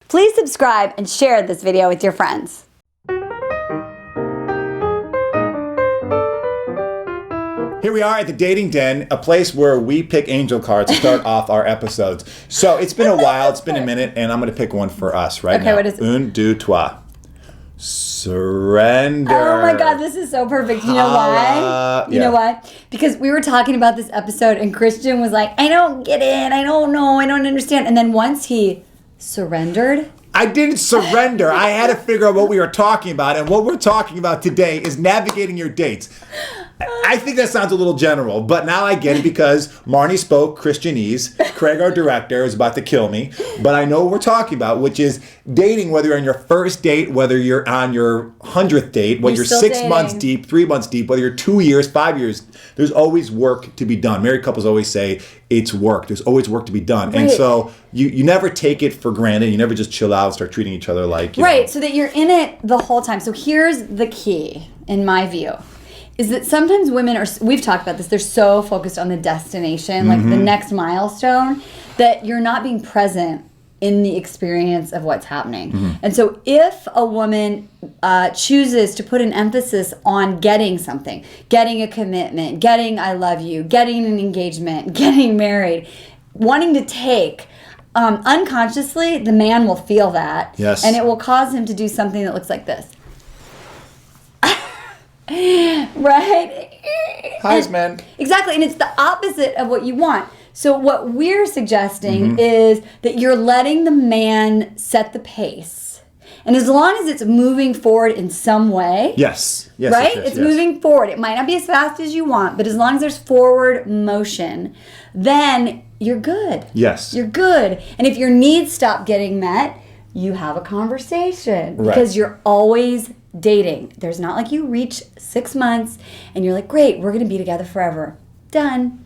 Please subscribe and share this video with your friends. Here we are at the Dating Den, a place where we pick angel cards to start off our episodes. So it's been a while, it's been a minute, and I'm going to pick one for us right now. Okay, what is it? Un, deux, trois. Surrender. Oh my God, this is so perfect. You know why? You know why? Because we were talking about this episode and Christian was like, I don't get it. I don't know. I don't understand. And then once he surrendered. I didn't surrender. I had to figure out what we were talking about. And what we're talking about today is navigating your dates. I think that sounds a little general, but now I get it because Marni spoke Christianese. Craig, our director, is about to kill me. But I know what we're talking about, which is dating, whether you're on your first date, whether you're on your 100th date, whether you're 6 months deep, 3 months deep, whether you're 2 years, 5 years, there's always work to be done. Married couples always say it's work. There's always work to be done. Right. And so you never take it for granted. You never just chill out and start treating each other like, you know. So that you're in it the whole time. So here's the key, in my view. Is that sometimes women are, we've talked about this, they're so focused on the destination, like the next milestone, that you're not being present in the experience of what's happening. And so if a woman chooses to put an emphasis on getting something, getting a commitment, getting I love you, getting an engagement, getting married, wanting to take, unconsciously, the man will feel that. Yes. And it will cause him to do something that looks like this. Right? Highs, man. Exactly, and it's the opposite of what you want. So what we're suggesting is that you're letting the man set the pace. And as long as it's moving forward in some way. Yes. Right? It's moving forward. It might not be as fast as you want, but as long as there's forward motion, then you're good. Yes. You're good. And if your needs stop getting met, you have a conversation. Right. Because you're always dating. There's not like you reach 6 months and you're like, great, we're going to be together forever. Done.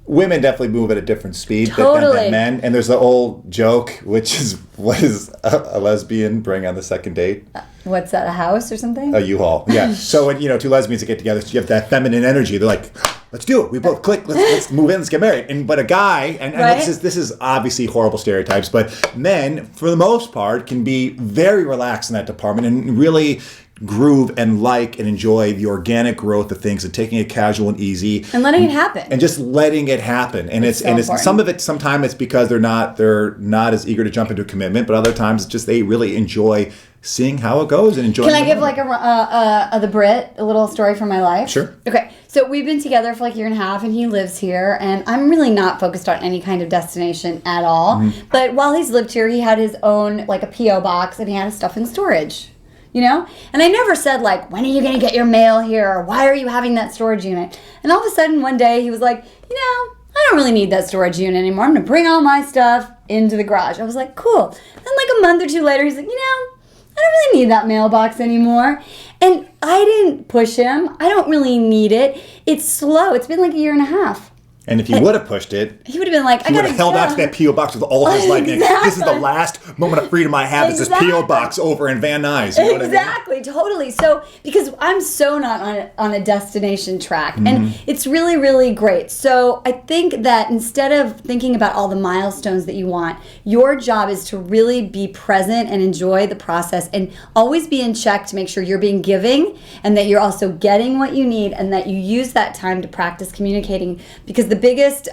Women definitely move at a different speed Totally. than men. And there's the old joke, which is, what does a lesbian bring on the second date? What's that, a house or something? A U-Haul. Yeah. So when, two lesbians that get together, so you have that feminine energy. They're like, let's do it. We both click. Let's move in. Let's get married. But a guy, and Right? this is obviously horrible stereotypes, but men, for the most part, can be very relaxed in that department and really groove and like and enjoy the organic growth of things and taking it casual and easy And letting it happen. and just letting it happen. And it's important. some of it, sometimes it's because they're not as eager to jump into a commitment, but other times it's just they really enjoy seeing how it goes and enjoying. Can I give like the Brit a little story from my life? Sure. Okay, so we've been together for like a year and a half, and he lives here, and I'm really not focused on any kind of destination at all. But while he's lived here, he had his own like a PO box, and he had his stuff in storage. And I never said like, when are you going to get your mail here? Or why are you having that storage unit? And all of a sudden one day he was like, I don't really need that storage unit anymore. I'm going to bring all my stuff into the garage. I was like, cool. Then like a month or two later, he's like, I don't really need that mailbox anymore. And I didn't push him. I don't really need it. It's slow. It's been like a year and a half. And if he would have pushed it, he would have been like, he would have held out to that P.O. box with all his life. Exactly. This is the last moment of freedom I have. It's this P.O. box over in Van Nuys. You know Exactly, what I mean? Totally. So, because I'm so not on a destination track, and it's really, really great. So, I think that instead of thinking about all the milestones that you want, your job is to really be present and enjoy the process and always be in check to make sure you're being giving and that you're also getting what you need and that you use that time to practice communicating, because the biggest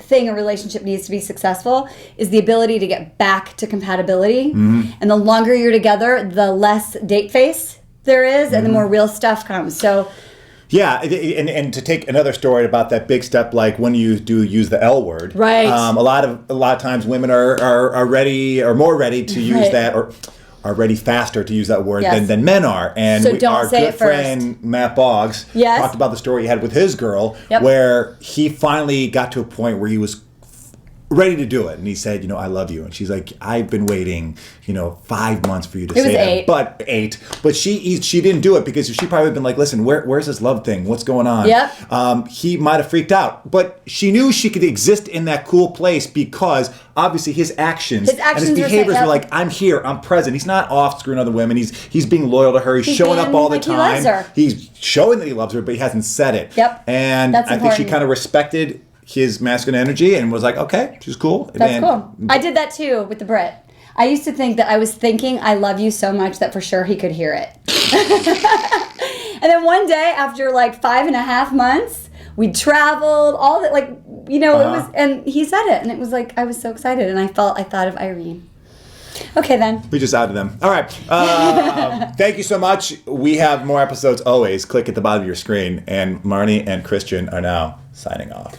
thing a relationship needs to be successful is the ability to get back to compatibility. And the longer you're together, the less date face there is and the more real stuff comes. So yeah, and to take another story about that big step, like when you do use the L word, right? A lot of times women are ready or more ready to use that, or are ready faster to use that word than men are. And so our good friend Matt Boggs talked about the story he had with his girl, where he finally got to a point where he was ready to do it. And he said, I love you. And she's like, I've been waiting, 5 months for you to say that. But 8. But she didn't do it because she probably would have been like, listen, where's this love thing? What's going on? He might have freaked out. But she knew she could exist in that cool place because obviously his actions and his behaviors were like, I'm here, I'm present. He's not off screwing other women. He's being loyal to her. He's showing up all the time. He loves her. He's showing that he loves her, but he hasn't said it. And I think she kind of respected his masculine energy and was like, okay, she's cool. That's cool. I did that too with the Brit. I used to think that I was thinking I love you so much that for sure he could hear it. And then one day, after like 5.5 months, we traveled, all that, like, you know, it was, and he said it, and it was like, I was so excited, and I thought of Irene. Okay, then. We just outed them. All right. Thank you so much. We have more episodes always. Click at the bottom of your screen. And Marni and Christian are now signing off.